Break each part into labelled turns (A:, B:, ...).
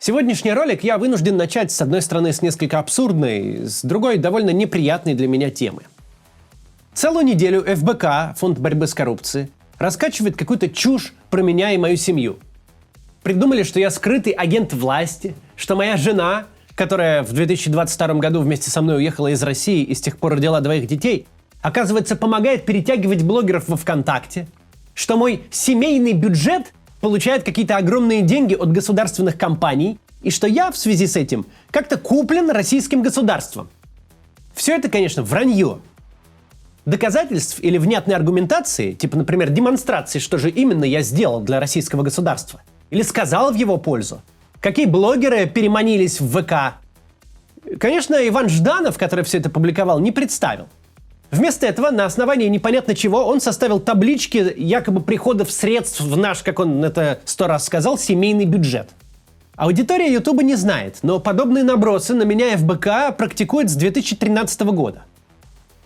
A: Сегодняшний ролик я вынужден начать, с одной стороны, с несколько абсурдной, с другой, довольно неприятной для меня темы. Целую неделю ФБК, Фонд борьбы с коррупцией, раскачивает какую-то чушь про меня и мою семью. Придумали, что я скрытый агент власти, что моя жена, которая в 2022 году вместе со мной уехала из России и с тех пор родила 2 детей, оказывается, помогает перетягивать блогеров во ВКонтакте, что мой семейный бюджет получает какие-то огромные деньги от государственных компаний, и что я в связи с этим как-то куплен российским государством. Все это, конечно, вранье. Доказательств или внятной аргументации, типа, например, демонстрации, что же именно я сделал для российского государства, или сказал в его пользу, какие блогеры переманились в ВК, конечно, Иван Жданов, который все это публиковал, не представил. Вместо этого, на основании непонятно чего, он составил таблички якобы приходов средств в наш, как он это 100 раз сказал, семейный бюджет. Аудитория Ютуба не знает, но подобные набросы на меня ФБК практикует с 2013 года.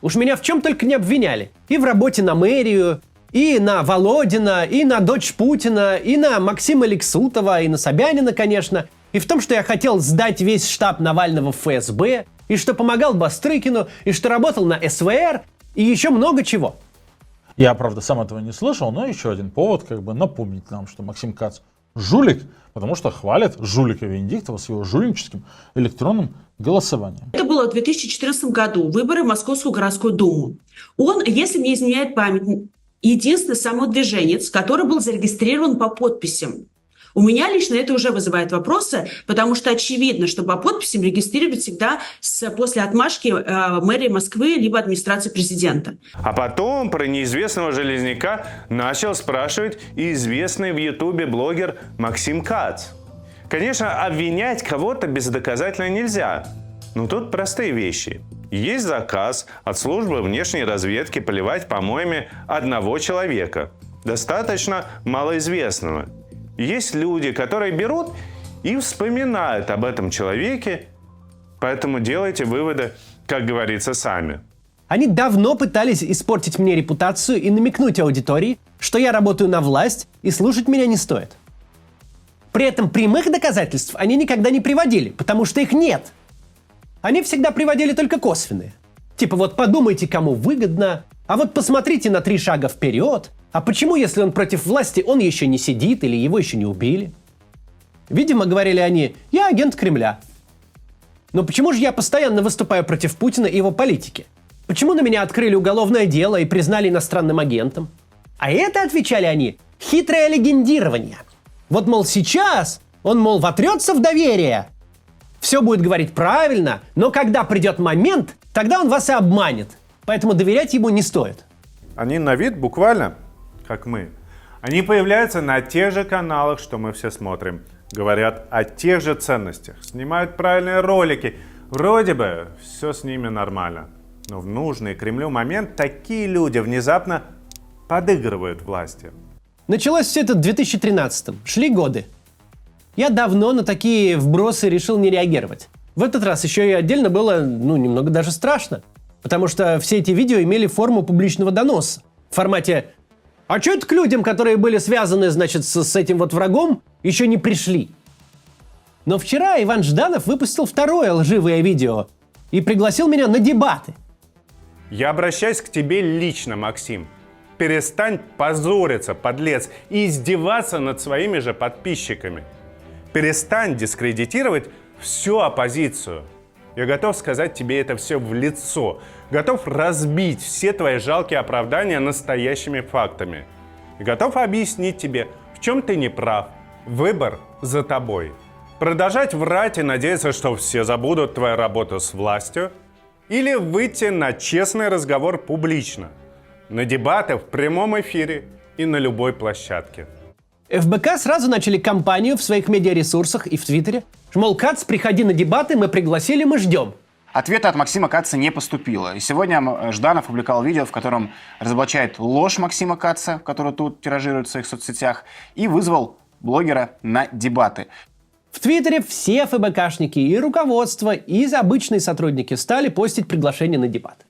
A: Уж меня в чем только не обвиняли. И в работе на мэрию, и на Володина, и на дочь Путина, и на Максима Лексутова, и на Собянина, конечно. И в том, что я хотел сдать весь штаб Навального в ФСБ, и что помогал Бастрыкину, и что работал на СВР, и еще много чего.
B: Я, правда, сам этого не слышал, но еще один повод напомнить нам, что Максим Кац жулик, потому что хвалит жулика Венедиктова с его жульническим электронным голосованием.
C: Это было в 2014 году, выборы в Московскую городскую думу. Он, если мне изменяет память, единственный самодвиженец, который был зарегистрирован по подписям. У меня лично это уже вызывает вопросы, потому что очевидно, что по подписям регистрировать всегда после отмашки мэрии Москвы либо администрации президента.
D: А потом про неизвестного железняка начал спрашивать и известный в Ютубе блогер Максим Кац. Конечно, обвинять кого-то бездоказательно нельзя, но тут простые вещи. Есть заказ от службы внешней разведки поливать помоями одного человека, достаточно малоизвестного. Есть люди, которые берут и вспоминают об этом человеке, поэтому делайте выводы, как говорится, сами.
A: Они давно пытались испортить мне репутацию и намекнуть аудитории, что я работаю на власть и слушать меня не стоит. При этом прямых доказательств они никогда не приводили, потому что их нет. Они всегда приводили только косвенные. Типа вот подумайте, кому выгодно, а вот посмотрите на 3 шага вперед, а почему, если он против власти, он еще не сидит или его еще не убили? Видимо, говорили они, я агент Кремля. Но почему же я постоянно выступаю против Путина и его политики? Почему на меня открыли уголовное дело и признали иностранным агентом? А это, отвечали они, хитрое легендирование. Вот, мол, сейчас он, мол, вотрется в доверие. Все будет говорить правильно, но когда придет момент, тогда он вас и обманет. Поэтому доверять ему не стоит.
E: Они на вид буквально как мы. Они появляются на тех же каналах, что мы все смотрим. Говорят о тех же ценностях. Снимают правильные ролики. Вроде бы все с ними нормально. Но в нужный Кремлю момент такие люди внезапно подыгрывают власти.
A: Началось все это в 2013-м. Шли годы. Я давно на такие вбросы решил не реагировать. В этот раз еще и отдельно было, немного даже страшно. Потому что все эти видео имели форму публичного доноса. В формате «А что это к людям, которые были связаны, с этим вот врагом, еще не пришли?» Но вчера Иван Жданов выпустил второе лживое видео и пригласил меня на дебаты.
E: Я обращаюсь к тебе лично, Максим. Перестань позориться, подлец, и издеваться над своими же подписчиками. Перестань дискредитировать всю оппозицию. Я готов сказать тебе это все в лицо. Готов разбить все твои жалкие оправдания настоящими фактами. И готов объяснить тебе, в чем ты не прав. Выбор за тобой. Продолжать врать и надеяться, что все забудут твою работу с властью. Или выйти на честный разговор публично. На дебаты в прямом эфире и на любой площадке.
A: ФБК сразу начали кампанию в своих медиаресурсах и в Твиттере. Мол, Кац, приходи на дебаты, мы пригласили, мы ждем.
F: Ответа от Максима Каца не поступило. И сегодня Жданов опубликовал видео, в котором разоблачает ложь Максима Каца, которую тут тиражирует в своих соцсетях, и вызвал блогера на дебаты.
A: В Твиттере все ФБКшники, и руководство, и обычные сотрудники стали постить приглашение на дебаты.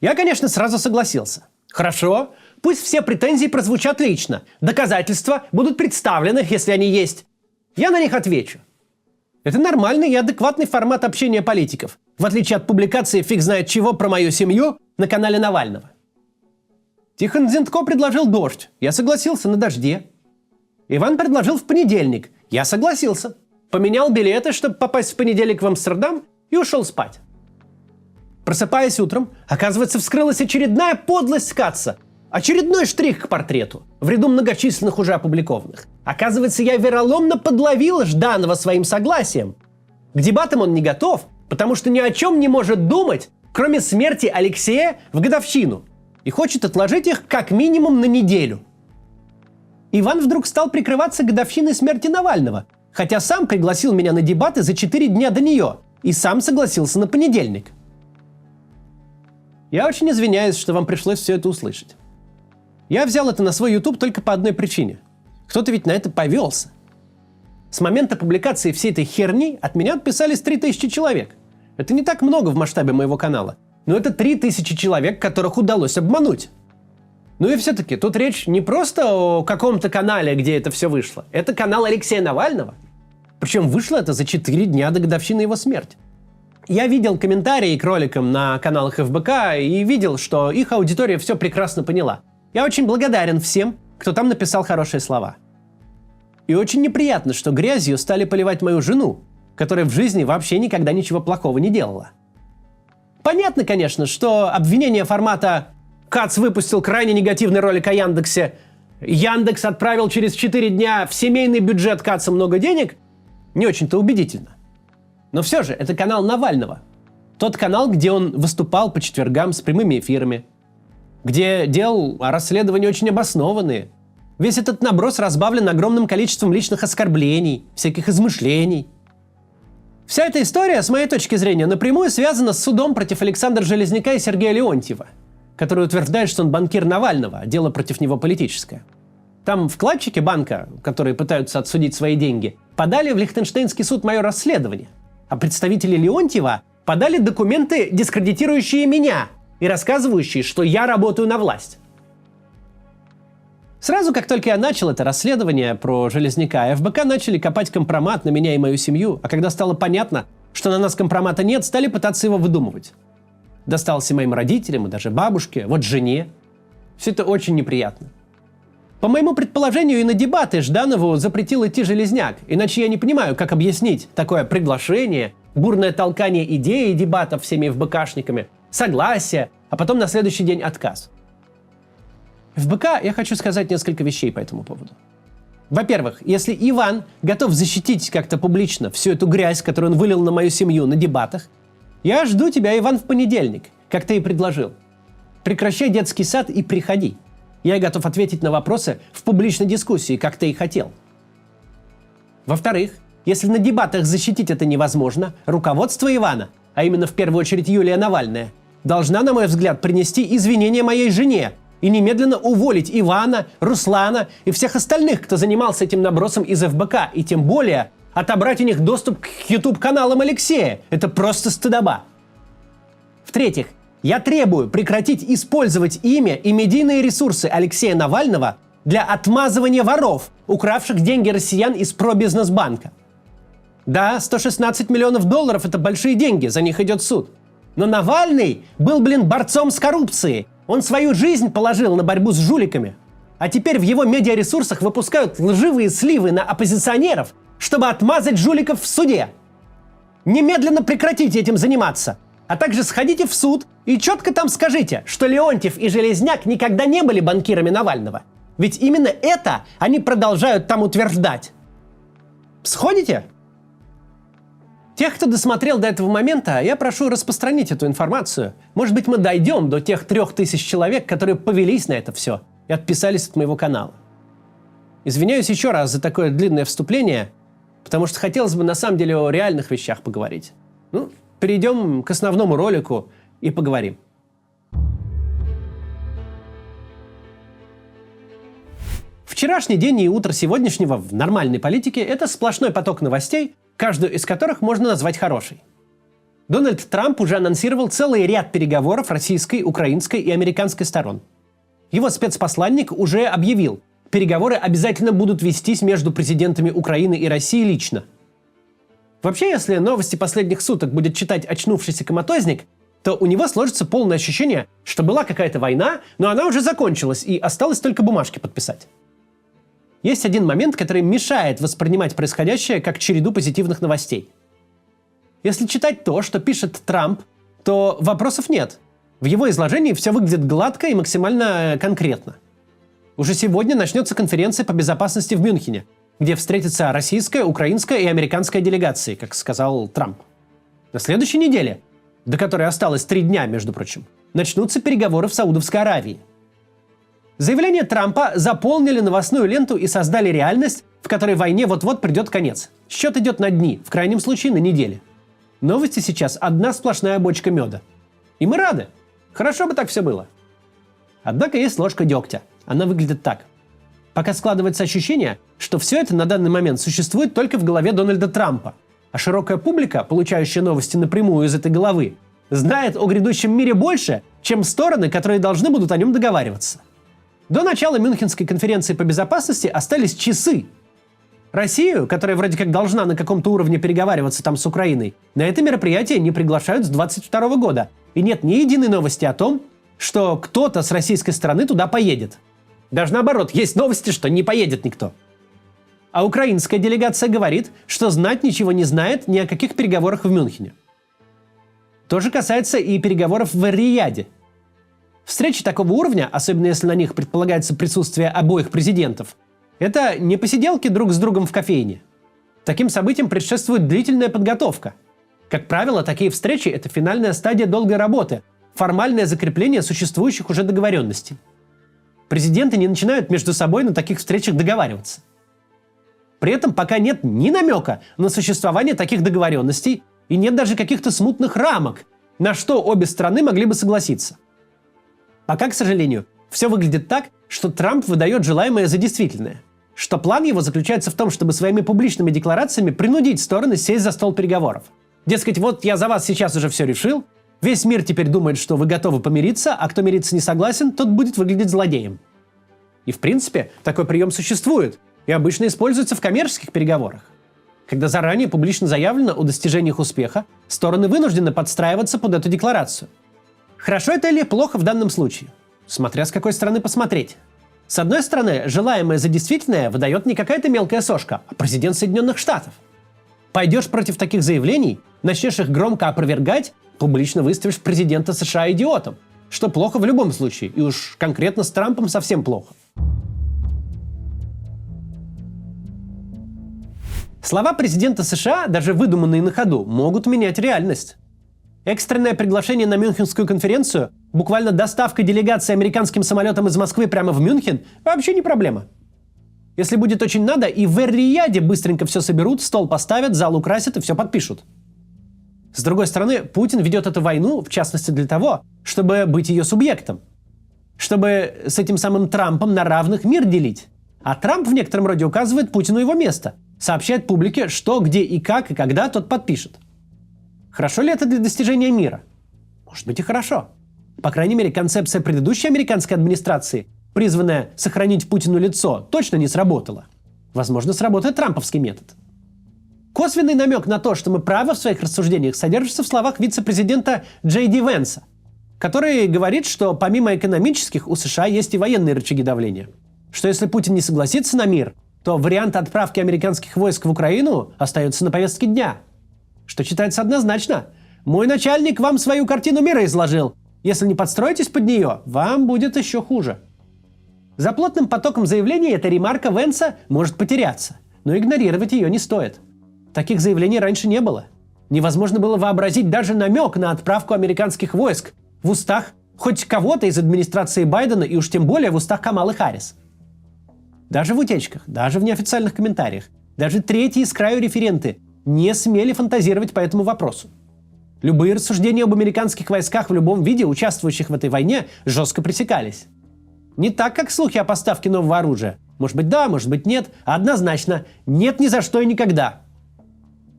A: Я, конечно, сразу согласился. Хорошо, пусть все претензии прозвучат лично. Доказательства будут представлены, если они есть. Я на них отвечу. Это нормальный и адекватный формат общения политиков, в отличие от публикации фиг знает чего про мою семью на канале Навального. Тихон Зентко предложил дождь. Я согласился на дожде. Иван предложил в понедельник. Я согласился. Поменял билеты, чтобы попасть в понедельник в Амстердам, и ушел спать. Просыпаясь утром, оказывается, вскрылась очередная подлость Каца. Очередной штрих к портрету, в ряду многочисленных уже опубликованных. Оказывается, я вероломно подловил Жданова своим согласием. К дебатам он не готов, потому что ни о чем не может думать, кроме смерти Алексея в годовщину. И хочет отложить их как минимум на неделю. Иван вдруг стал прикрываться годовщиной смерти Навального, хотя сам пригласил меня на дебаты за 4 дня до нее и сам согласился на понедельник. Я очень извиняюсь, что вам пришлось все это услышать. Я взял это на свой YouTube только по одной причине. Кто-то ведь на это повелся. С момента публикации всей этой херни от меня отписались 3000 человек. Это не так много в масштабе моего канала, но это 3000 человек, которых удалось обмануть. Ну и все-таки тут речь не просто о каком-то канале, где это все вышло. Это канал Алексея Навального. Причем вышло это за 4 дня до годовщины его смерти. Я видел комментарии к роликам на каналах ФБК и видел, что их аудитория все прекрасно поняла. Я очень благодарен всем, кто там написал хорошие слова. И очень неприятно, что грязью стали поливать мою жену, которая в жизни вообще никогда ничего плохого не делала. Понятно, конечно, что обвинение формата «Кац выпустил крайне негативный ролик о Яндексе», «Яндекс отправил через 4 дня в семейный бюджет Каца много денег» не очень-то убедительно. Но все же это канал Навального. Тот канал, где он выступал по четвергам с прямыми эфирами, где делал расследования очень обоснованные. Весь этот наброс разбавлен огромным количеством личных оскорблений, всяких измышлений. Вся эта история, с моей точки зрения, напрямую связана с судом против Александра Железняка и Сергея Леонтьева, который утверждает, что он банкир Навального, а дело против него политическое. Там вкладчики банка, которые пытаются отсудить свои деньги, подали в Лихтенштейнский суд мое расследование, а представители Леонтьева подали документы, дискредитирующие меня и рассказывающие, что я работаю на власть. Сразу, как только я начал это расследование про Железняка, ФБК начали копать компромат на меня и мою семью, а когда стало понятно, что на нас компромата нет, стали пытаться его выдумывать. Достался моим родителям и даже бабушке, вот жене. Все это очень неприятно. По моему предположению, и на дебаты Жданову запретил идти Железняк, иначе я не понимаю, как объяснить такое приглашение, бурное толкание идеи дебатов всеми ФБКшниками, согласие, а потом на следующий день отказ. ФБК я хочу сказать несколько вещей по этому поводу. Во-первых, если Иван готов защитить как-то публично всю эту грязь, которую он вылил на мою семью на дебатах, я жду тебя, Иван, в понедельник, как ты и предложил. Прекращай детский сад и приходи. Я готов ответить на вопросы в публичной дискуссии, как ты и хотел. Во-вторых, если на дебатах защитить это невозможно, руководство Ивана, а именно в первую очередь Юлия Навальная, должна, на мой взгляд, принести извинения моей жене и немедленно уволить Ивана, Руслана и всех остальных, кто занимался этим набросом из ФБК, и тем более отобрать у них доступ к YouTube-каналам Алексея. Это просто стыдоба. В-третьих, я требую прекратить использовать имя и медийные ресурсы Алексея Навального для отмазывания воров, укравших деньги россиян из пробизнесбанка. Да, 116 миллионов долларов – это большие деньги, за них идет суд. Но Навальный был, борцом с коррупцией. Он свою жизнь положил на борьбу с жуликами. А теперь в его медиаресурсах выпускают лживые сливы на оппозиционеров, чтобы отмазать жуликов в суде. Немедленно прекратите этим заниматься. А также сходите в суд и четко там скажите, что Леонтьев и Железняк никогда не были банкирами Навального. Ведь именно это они продолжают там утверждать. Сходите? Тех, кто досмотрел до этого момента, я прошу распространить эту информацию. Может быть, мы дойдем до тех 3000 человек, которые повелись на это все и отписались от моего канала. Извиняюсь еще раз за такое длинное вступление, потому что хотелось бы на самом деле о реальных вещах поговорить. Перейдем к основному ролику и поговорим. Вчерашний день и утро сегодняшнего в нормальной политике – это сплошной поток новостей, каждую из которых можно назвать хорошей. Дональд Трамп уже анонсировал целый ряд переговоров российской, украинской и американской сторон. Его спецпосланник уже объявил, переговоры обязательно будут вестись между президентами Украины и России лично. Вообще, если новости последних суток будет читать очнувшийся коматозник, то у него сложится полное ощущение, что была какая-то война, но она уже закончилась, и осталось только бумажки подписать. Есть один момент, который мешает воспринимать происходящее как череду позитивных новостей. Если читать то, что пишет Трамп, то вопросов нет. В его изложении все выглядит гладко и максимально конкретно. Уже сегодня начнется конференция по безопасности в Мюнхене, где встретятся российская, украинская и американская делегации, как сказал Трамп. На следующей неделе, до которой осталось 3 дня, между прочим, начнутся переговоры в Саудовской Аравии. Заявления Трампа заполнили новостную ленту и создали реальность, в которой войне вот-вот придет конец. Счет идет на дни, в крайнем случае на недели. Новости сейчас одна сплошная бочка меда. И мы рады. Хорошо бы так все было. Однако есть ложка дегтя. Она выглядит так. Пока складывается ощущение, что все это на данный момент существует только в голове Дональда Трампа, а широкая публика, получающая новости напрямую из этой головы, знает о грядущем мире больше, чем стороны, которые должны будут о нем договариваться. До начала Мюнхенской конференции по безопасности остались часы. Россию, которая вроде как должна на каком-то уровне переговариваться там с Украиной, на это мероприятие не приглашают с 2022 года. И нет ни единой новости о том, что кто-то с российской стороны туда поедет. Даже наоборот, есть новости, что не поедет никто. А украинская делегация говорит, что знать ничего не знает ни о каких переговорах в Мюнхене. То же касается и переговоров в Эр-Рияде. Встречи такого уровня, особенно если на них предполагается присутствие обоих президентов, это не посиделки друг с другом в кофейне. Таким событиям предшествует длительная подготовка. Как правило, такие встречи – это финальная стадия долгой работы, формальное закрепление существующих уже договоренностей. Президенты не начинают между собой на таких встречах договариваться. При этом пока нет ни намека на существование таких договоренностей и нет даже каких-то смутных рамок, на что обе стороны могли бы согласиться. Пока, к сожалению, все выглядит так, что Трамп выдает желаемое за действительное. Что план его заключается в том, чтобы своими публичными декларациями принудить стороны сесть за стол переговоров. Дескать, вот я за вас сейчас уже все решил, весь мир теперь думает, что вы готовы помириться, а кто мириться не согласен, тот будет выглядеть злодеем. И в принципе, такой прием существует и обычно используется в коммерческих переговорах. Когда заранее публично заявлено о достижениях успеха, стороны вынуждены подстраиваться под эту декларацию. Хорошо это или плохо в данном случае? Смотря с какой стороны посмотреть. С одной стороны, желаемое за действительное выдает не какая-то мелкая сошка, а президент Соединенных Штатов. Пойдешь против таких заявлений, начнешь их громко опровергать, публично выставишь президента США идиотом, что плохо в любом случае, и уж конкретно с Трампом совсем плохо. Слова президента США, даже выдуманные на ходу, могут менять реальность. Экстренное приглашение на Мюнхенскую конференцию, буквально доставка делегации американским самолетом из Москвы прямо в Мюнхен, вообще не проблема. Если будет очень надо, и в Эр-Рияде быстренько все соберут, стол поставят, зал украсят и все подпишут. С другой стороны, Путин ведет эту войну, в частности для того, чтобы быть ее субъектом. Чтобы с этим самым Трампом на равных мир делить. А Трамп в некотором роде указывает Путину его место, сообщает публике, что, где и как, и когда тот подпишет. Хорошо ли это для достижения мира? Может быть и хорошо. По крайней мере, концепция предыдущей американской администрации, призванная сохранить Путину лицо, точно не сработала. Возможно, сработает трамповский метод. Косвенный намек на то, что мы правы в своих рассуждениях, содержится в словах вице-президента Джей Ди Венса, который говорит, что помимо экономических у США есть и военные рычаги давления. Что если Путин не согласится на мир, то вариант отправки американских войск в Украину остается на повестке дня. Что читается однозначно. «Мой начальник вам свою картину мира изложил. Если не подстроитесь под нее, вам будет еще хуже». За плотным потоком заявлений эта ремарка Венса может потеряться, но игнорировать ее не стоит. Таких заявлений раньше не было. Невозможно было вообразить даже намек на отправку американских войск в устах хоть кого-то из администрации Байдена и уж тем более в устах Камалы Харрис. Даже в утечках, даже в неофициальных комментариях, даже третьи с краю референты не смели фантазировать по этому вопросу. Любые рассуждения об американских войсках в любом виде, участвующих в этой войне, жестко пресекались. Не так, как слухи о поставке нового оружия. Может быть да, может быть нет, а однозначно нет ни за что и никогда.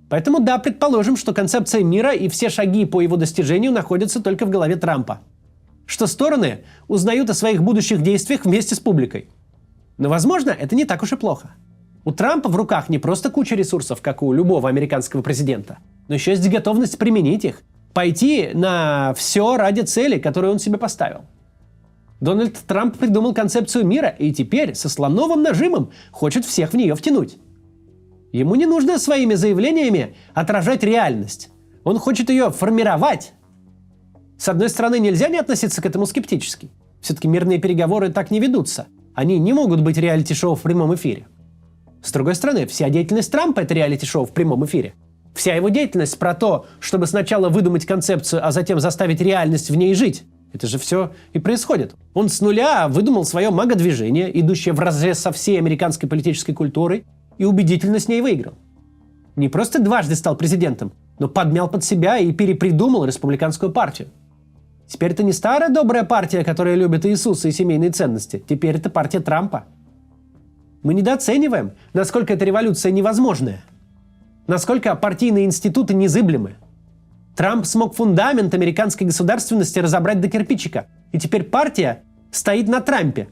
A: Поэтому да, предположим, что концепция мира и все шаги по его достижению находятся только в голове Трампа. Что стороны узнают о своих будущих действиях вместе с публикой. Но, возможно, это не так уж и плохо. У Трампа в руках не просто куча ресурсов, как у любого американского президента, но еще есть готовность применить их, пойти на все ради цели, которую он себе поставил. Дональд Трамп придумал концепцию мира и теперь со слоновым нажимом хочет всех в нее втянуть. Ему не нужно своими заявлениями отражать реальность. Он хочет ее формировать. С одной стороны, нельзя не относиться к этому скептически. Все-таки мирные переговоры так не ведутся. Они не могут быть реалити-шоу в прямом эфире. С другой стороны, вся деятельность Трампа – это реалити-шоу в прямом эфире. Вся его деятельность про то, чтобы сначала выдумать концепцию, а затем заставить реальность в ней жить. Это же все и происходит. Он с нуля выдумал свое мага-движение, идущее вразрез со всей американской политической культурой, и убедительно с ней выиграл. Не просто дважды стал президентом, но подмял под себя и перепридумал республиканскую партию. Теперь это не старая добрая партия, которая любит Иисуса и семейные ценности. Теперь это партия Трампа. Мы недооцениваем, насколько эта революция невозможная. Насколько партийные институты незыблемы. Трамп смог фундамент американской государственности разобрать до кирпичика. И теперь партия стоит на Трампе.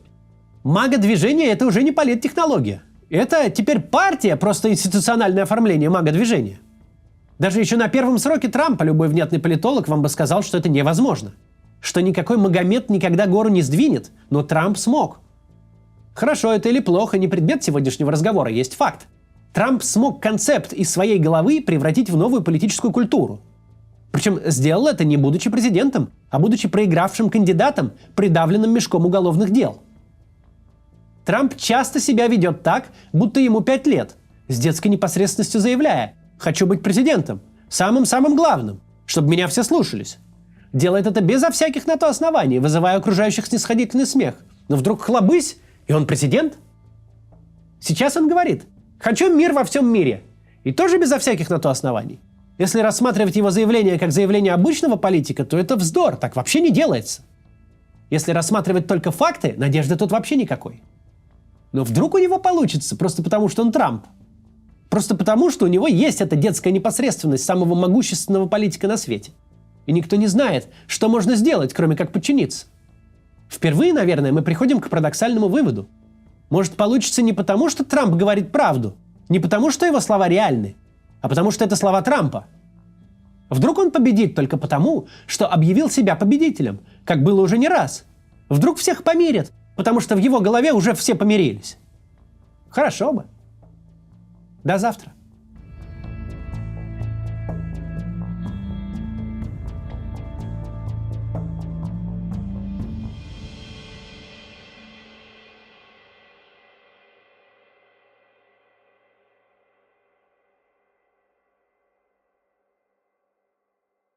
A: Мага-движение – это уже не политтехнология. Это теперь партия, просто институциональное оформление мага-движения. Даже еще на первом сроке Трампа любой внятный политолог вам бы сказал, что это невозможно. Что никакой Магомед никогда гору не сдвинет, но Трамп смог. Хорошо это или плохо, не предмет сегодняшнего разговора, есть факт. Трамп смог концепт из своей головы превратить в новую политическую культуру. Причем сделал это не будучи президентом, а будучи проигравшим кандидатом, придавленным мешком уголовных дел. Трамп часто себя ведет так, будто ему 5 лет, с детской непосредственностью заявляя: «Хочу быть президентом, самым-самым главным, чтобы меня все слушались». Делает это безо всяких на то оснований, вызывая окружающих снисходительный смех. Но вдруг хлобысь, и он президент? Сейчас он говорит: «Хочу мир во всем мире». И тоже безо всяких на то оснований. Если рассматривать его заявление как заявление обычного политика, то это вздор, так вообще не делается. Если рассматривать только факты, надежды тут вообще никакой. Но вдруг у него получится, просто потому что он Трамп. Просто потому, что у него есть эта детская непосредственность самого могущественного политика на свете. И никто не знает, что можно сделать, кроме как подчиниться. Впервые, наверное, мы приходим к парадоксальному выводу. Может, получится не потому, что Трамп говорит правду, не потому, что его слова реальны, а потому, что это слова Трампа. Вдруг он победит только потому, что объявил себя победителем, как было уже не раз. Вдруг всех помирят, потому что в его голове уже все помирились. Хорошо бы. До завтра.